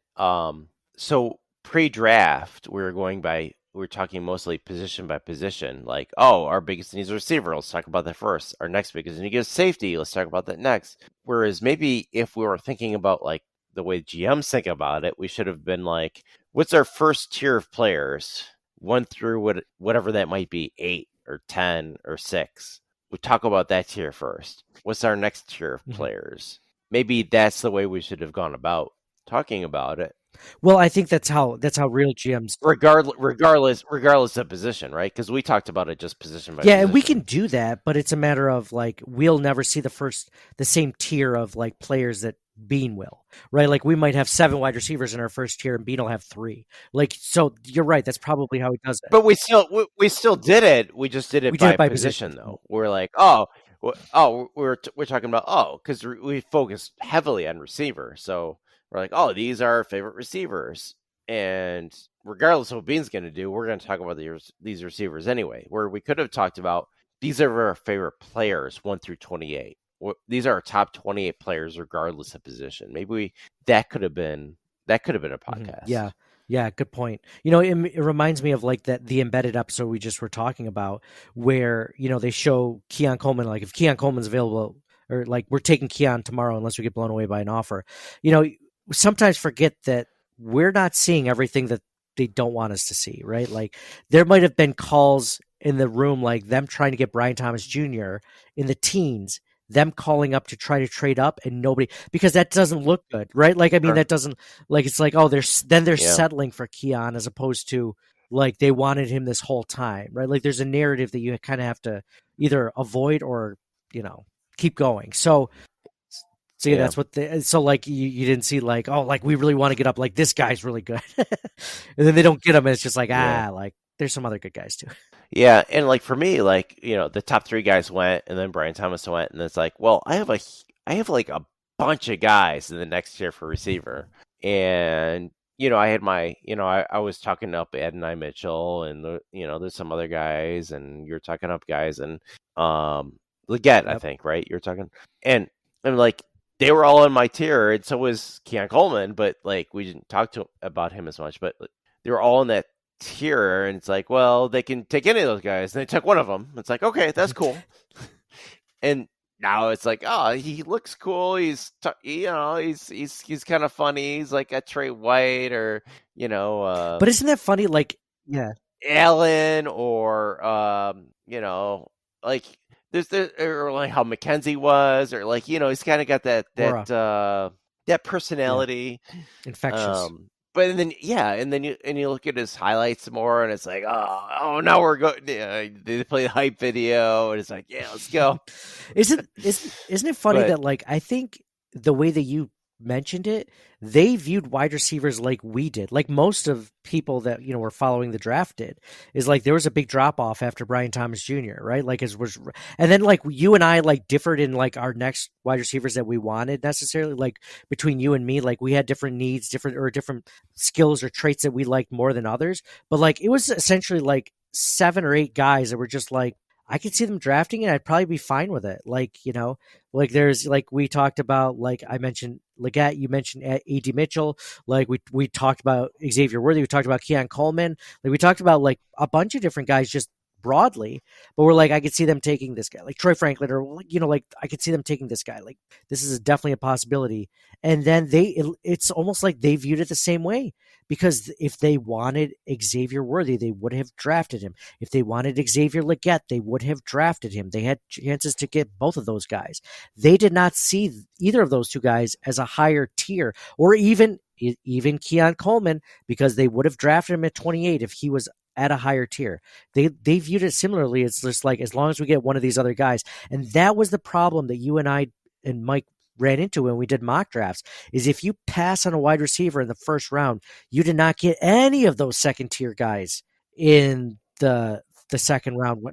So pre-draft, we're talking mostly position by position. Like, our biggest need is a receiver. Let's talk about that first. Our next biggest need is safety. Let's talk about that next. Whereas maybe if we were thinking about like the way GMs think about it, we should have been like, what's our first tier of players? 1 through whatever that might be, 8 or 10 or 6. We talk about that tier first. What's our next tier of players? Maybe that's the way we should have gone about talking about it. Well, I think that's how real GMs. Regardless of position, right? Because we talked about it just position by Yeah, position. and we can do that, but it's a matter of like we'll never see the same tier of like players that Bean will, right? Like we might have 7 wide receivers in our first tier, and Bean will have 3. Like, so you're right. That's probably how he does it. But we still did it. We just did it by position, though. We're like, we're talking about because we focused heavily on receiver, so we're like, these are our favorite receivers, and regardless of what Bean's going to do, we're going to talk about these receivers anyway. Where we could have talked about these are our favorite players 1 through 28. These are our top 28 players, regardless of position. Maybe that could have been a podcast. Yeah, good point. It reminds me of like the embedded episode we just were talking about, where they show Keon Coleman, like if Keon Coleman's available, or like we're taking Keon tomorrow unless we get blown away by an offer. Sometimes forget that we're not seeing everything that they don't want us to see, right? Like there might have been calls in the room, like them trying to get Brian Thomas Jr. in the teens, them calling up to try to trade up, and nobody, because that doesn't look good, right? Like, I mean, that doesn't, like, it's like, they're settling for Keon as opposed to like they wanted him this whole time, right? Like there's a narrative that you kind of have to either avoid or, keep going. So yeah, that's what so like you didn't see like, like we really want to get up, like this guy's really good. And then they don't get him, and it's just like, like there's some other good guys too. Yeah, and like for me, like, the top 3 guys went, and then Brian Thomas went, and it's like, well, I have like a bunch of guys in the next tier for receiver. And I had my, I was talking up Adonai Mitchell, and there's some other guys, and you're talking up guys, and Leggett, I think, right? You're talking, and I'm like, they were all in my tier, and so was Keon Coleman, but like we didn't talk about him as much, but they were all in that tier, and it's like, well, they can take any of those guys, and they took one of them. It's like, okay, that's cool. And now it's like, he looks cool. He's he's kind of funny. He's like a Trey White, or but isn't that funny? Like, yeah, Allen, or like there's or like how McKenzie was, or like he's kind of got that personality, infectious. But then you look at his highlights more, and it's like, now we're going. They play the hype video, and it's like, yeah, let's go. Isn't it funny that like I think the way that you mentioned it, they viewed wide receivers like we did, like most of people that were following the draft did, is like there was a big drop off after Brian Thomas Jr., right? Like and then like you and I like differed in like our next wide receivers that we wanted necessarily, like between you and me, like we had different needs, different skills or traits that we liked more than others, but like it was essentially like 7 or 8 guys that were just like, I could see them drafting it. I'd probably be fine with it. Like, like there's like, we talked about, like I mentioned Leggett, you mentioned A.D. Mitchell. Like we talked about Xavier Worthy. We talked about Keon Coleman. Like we talked about like a bunch of different guys just broadly, but we're like, I could see them taking this guy, like Troy Franklin, or, like I could see them taking this guy. Like this is definitely a possibility. And then it's almost like they viewed it the same way, because if they wanted Xavier Worthy, they would have drafted him. If they wanted Xavier Leggett, they would have drafted him. They had chances to get both of those guys. They did not see either of those 2 guys as a higher tier, or even Keon Coleman, because they would have drafted him at 28 if he was at a higher tier. They viewed it similarly. It's just like, as long as we get one of these other guys. And that was the problem that you and I and Mike ran into when we did mock drafts, is if you pass on a wide receiver in the first round, you did not get any of those second tier guys in the second round.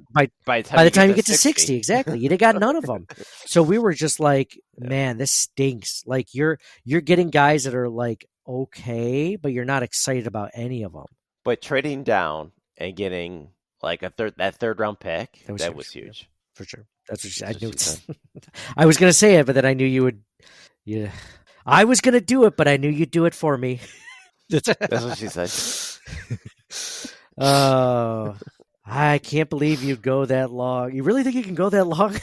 By the time you get to 60, exactly. You got none of them. So we were just like, man, this stinks. Like you're getting guys that are like, okay, but you're not excited about any of them. But trading down and getting like that third round pick, that was huge. Yeah, for sure. That's what she said. I knew I was going to say it, but then I knew you would. Yeah, I was going to do it, but I knew you'd do it for me. That's what she said. Oh, I can't believe you'd go that long. You really think you can go that long?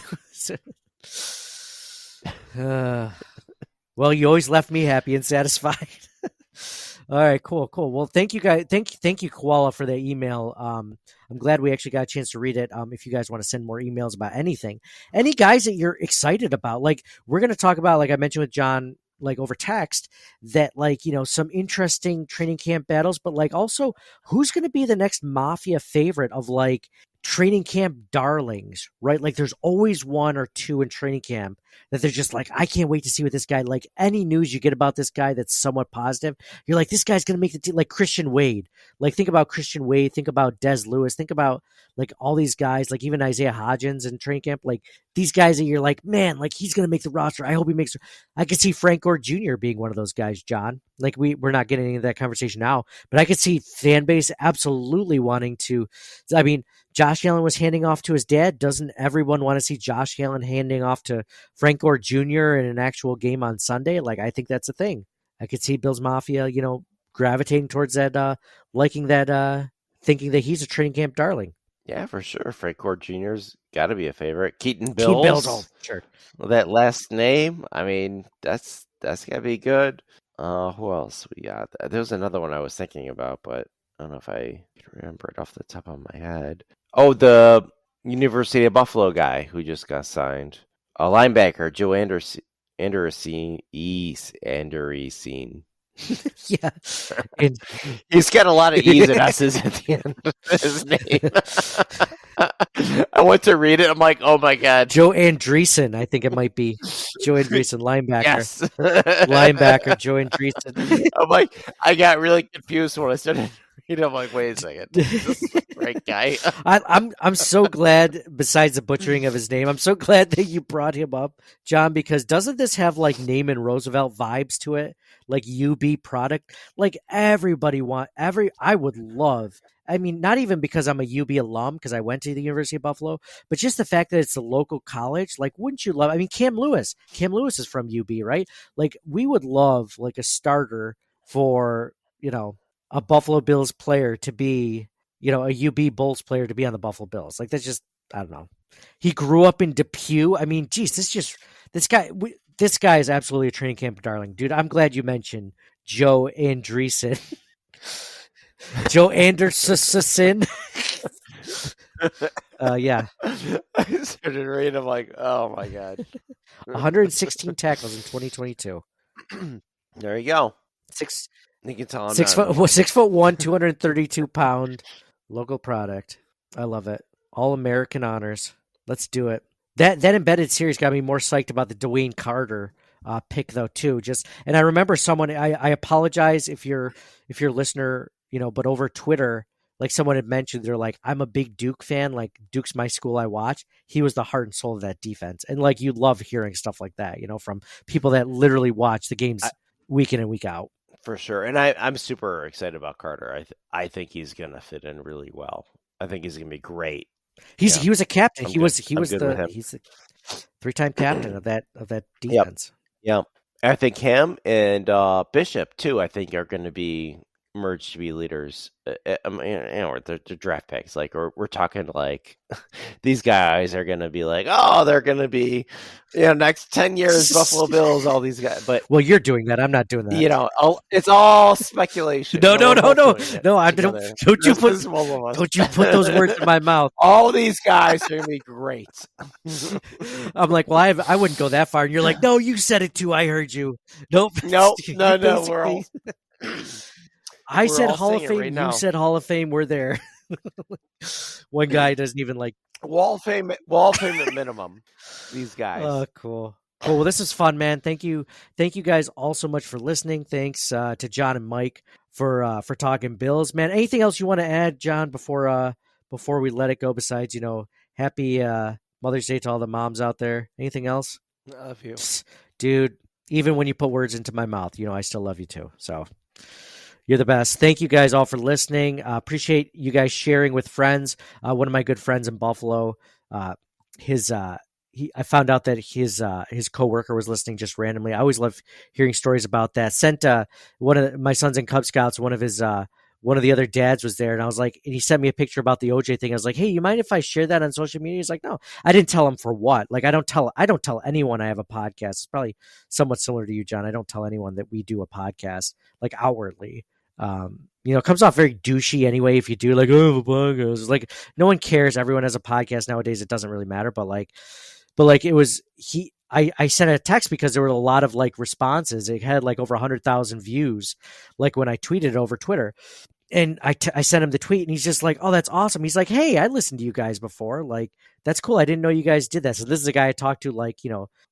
Well, you always left me happy and satisfied. All right, cool. Well, thank you guys. Thank you, Koala, for the email. I'm glad we actually got a chance to read it. If you guys want to send more emails about anything, any guys that you're excited about, like we're going to talk about, like I mentioned with John, like over text, that like some interesting training camp battles, but like also who's going to be the next Mafia favorite of like training camp darlings, right? Like there's always one or two in training camp that they're just like, I can't wait to see what this guy, like any news you get about this guy that's somewhat positive, you're like, this guy's going to make the team. Like Christian Wade. Like think about Christian Wade, think about Des Lewis, think about like all these guys, like even Isaiah Hodgins in training camp, like these guys that you're like, man, like he's going to make the roster. I hope he makes. I could see Frank Gore Jr. being one of those guys, John. Like we're not getting into that conversation now, but I could see fan base absolutely wanting to. I mean, Josh Allen was handing off to his dad. Doesn't everyone want to see Josh Allen handing off to Frank Gore Jr. in an actual game on Sunday? Like, I think that's a thing. I could see Bills Mafia, gravitating towards that, liking that, thinking that he's a training camp darling. Yeah, for sure. Frank Gore Jr.'s got to be a favorite. Keaton Keaton Bills. oh, sure. Well, that last name, I mean, that's got to be good. Who else we got? There was another one I was thinking about, but I don't know if I can remember it off the top of my head. Oh, the University of Buffalo guy who just got signed. A linebacker, Joe Anderson. Yeah. He's got a lot of E's and S's at the end of his name. I went to read it. I'm like, oh my God. Joe Andreessen, I think it might be. Joe Andreessen, linebacker. Yes. Linebacker, Joe Andreessen. I'm like, I got really confused when I started reading. I'm like, wait a second. Is this the right guy? I'm so glad, besides the butchering of his name, I'm so glad that you brought him up, John, because doesn't this have like Naaman Roosevelt vibes to it? Like UB product? Like I would love, I mean, not even because I'm a UB alum, because I went to the University of Buffalo, but just the fact that it's a local college, like wouldn't you love, I mean, Cam Lewis is from UB, right? Like we would love like a starter for, a Buffalo Bills player to be, a UB Bulls player to be on the Buffalo Bills. Like that's just, I don't know. He grew up in Depew. I mean, geez, this guy is absolutely a training camp darling, dude. I'm glad you mentioned Joe Andreessen. Joe Anderson. Yeah. I started reading. I'm like, oh my God. 116 tackles in 2022. There you go. You can tell I'm 6'1", 232 pound local product. I love it. All American honors. Let's do it. That embedded series got me more psyched about the Dwayne Carter pick though too. And I remember someone. I apologize if you're a listener, but over Twitter, like someone had mentioned, they're like, I'm a big Duke fan. Like Duke's my school I watch. He was the heart and soul of that defense, and like you love hearing stuff like that, from people that literally watch the games week in and week out. For sure, and I'm super excited about Carter. I think he's gonna fit in really well. I think he's gonna be great. He was a captain. He's a 3-time captain of that defense. Yep. I think him and Bishop too. I think are going to be merged to be leaders. I mean, they're draft picks. Like we're talking like these guys are going to be like, oh, they're going to be, next 10 years Buffalo Bills. All these guys, but well, you're doing that. I'm not doing that. It's all speculation. No. I don't you put those words in my mouth. All these guys are going to be great. I'm like, well, I wouldn't go that far, and you're like, no, you said it too. I heard you. Nope. No. We're all. I said Hall of Fame. Right, you said Hall of Fame. We're there. One guy doesn't even like Wall of Fame at minimum. These guys. Oh, cool. Well, this is fun, man. Thank you guys all so much for listening. Thanks to John and Mike for talking Bills, man. Anything else you want to add, John, before we let it go? Besides, happy Mother's Day to all the moms out there. Anything else? I love you, dude. Even when you put words into my mouth, I still love you too. So. You're the best. Thank you guys all for listening. Appreciate you guys sharing with friends. One of my good friends in Buffalo, I found out that his coworker was listening just randomly. I always love hearing stories about that. Sent one of my sons in Cub Scouts. One of the other dads was there, and I was like, and he sent me a picture about the OJ thing. I was like, hey, you mind if I share that on social media? He's like, no. I didn't tell him for what. Like, I don't tell anyone I have a podcast. It's probably somewhat similar to you, John. I don't tell anyone that we do a podcast, like outwardly. It comes off very douchey anyway. If you do like, oh, the podcast, like no one cares. Everyone has a podcast nowadays. It doesn't really matter. But it was I sent a text because there were a lot of like responses. It had like over 100,000 views, like when I tweeted over Twitter. And I sent him the tweet, and he's just like, "Oh, that's awesome." He's like, "Hey, I listened to you guys before. Like, that's cool. I didn't know you guys did that." So this is a guy I talk to like,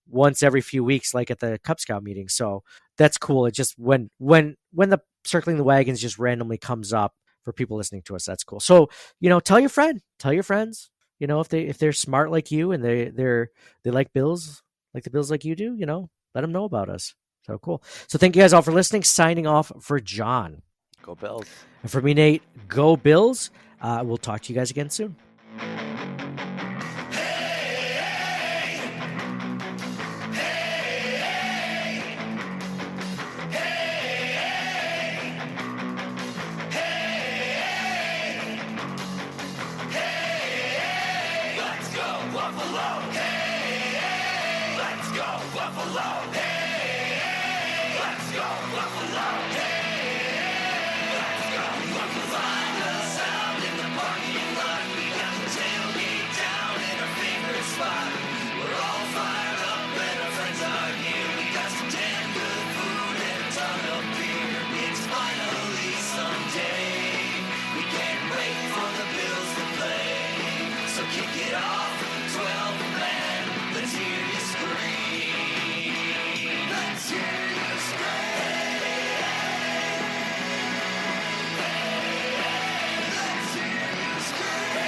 once every few weeks, like at the Cub Scout meeting. So that's cool. It just when the Circling the Wagons just randomly comes up for people listening to us, that's cool. So tell your friends. If they're smart like you and they like Bills like the Bills like you do, let them know about us. So cool. So thank you guys all for listening. Signing off for John. Go Bills. And for me, Nate, go Bills. We'll talk to you guys again soon. Let's go Buffalo! Hey, let's go Buffalo! Hey, let's go Buffalo! Kick it off, 12 men, let's hear you scream. Let's hear you scream. Let's hear you scream.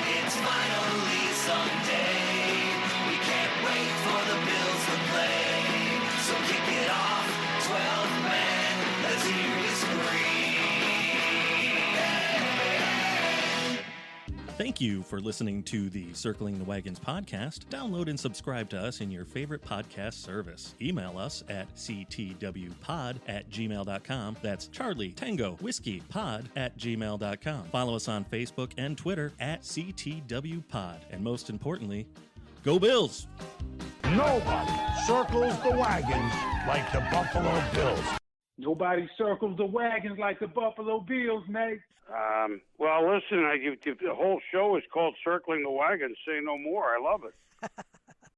It's finally Sunday. We can't wait for the Bills to play. So kick it off, 12 men, let's hear you scream. Thank you for listening to the Circling the Wagons podcast. Download and subscribe to us in your favorite podcast service. Email us at ctwpod@gmail.com. That's Charlie Tango Whiskey Pod @gmail.com. Follow us on Facebook and Twitter at CTWPod. And most importantly, go Bills! Nobody circles the wagons like the Buffalo Bills. Nobody circles the wagons like the Buffalo Bills, Nate. Well, listen, the whole show is called Circling the Wagons. Say no more. I love it.